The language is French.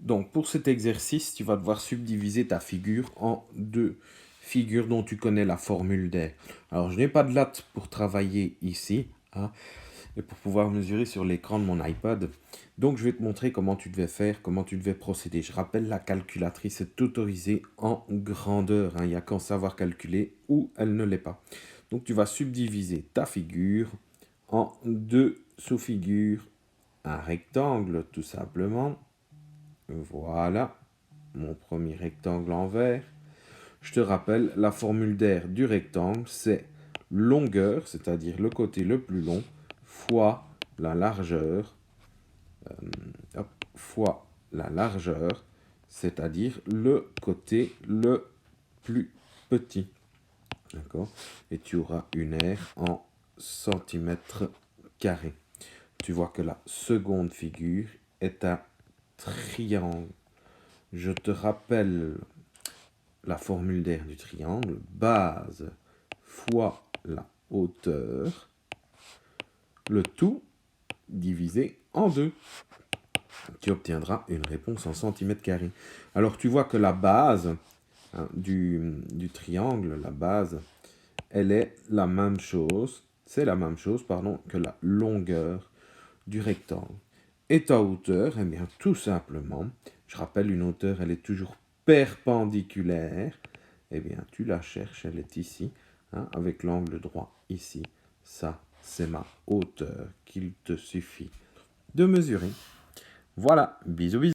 Donc, pour cet exercice, tu vas devoir subdiviser ta figure en deux figures dont tu connais la formule d'air. Alors, je n'ai pas de latte pour travailler ici, hein, et pour pouvoir mesurer sur l'écran de mon iPad. Donc, je vais te montrer comment tu devais faire, comment tu devais procéder. Je rappelle, la calculatrice est autorisée en grandeur, hein. Il n'y a qu'en savoir calculer ou elle ne l'est pas. Donc, tu vas subdiviser ta figure en deux sous-figures. Un rectangle, tout simplement. Voilà, mon premier rectangle en vert. Je te rappelle, la formule d'air du rectangle, c'est longueur, c'est-à-dire le côté le plus long, fois la largeur, fois la largeur, c'est-à-dire le côté le plus petit. D'accord? Et tu auras une aire en centimètres carrés. Tu vois que la seconde figure est un triangle. Je te rappelle la formule d'air du triangle, base fois la hauteur, le tout divisé en deux. Tu obtiendras une réponse en centimètres carrés. Alors tu vois que la base, hein, du triangle, la base, elle est la même chose, c'est la même chose, pardon, que la longueur du rectangle. Et ta hauteur, eh bien, tout simplement, je rappelle, une hauteur, elle est toujours perpendiculaire. Eh bien, tu la cherches, elle est ici, hein, avec l'angle droit ici. Ça, c'est ma hauteur qu'il te suffit de mesurer. Voilà, bisous, bisous.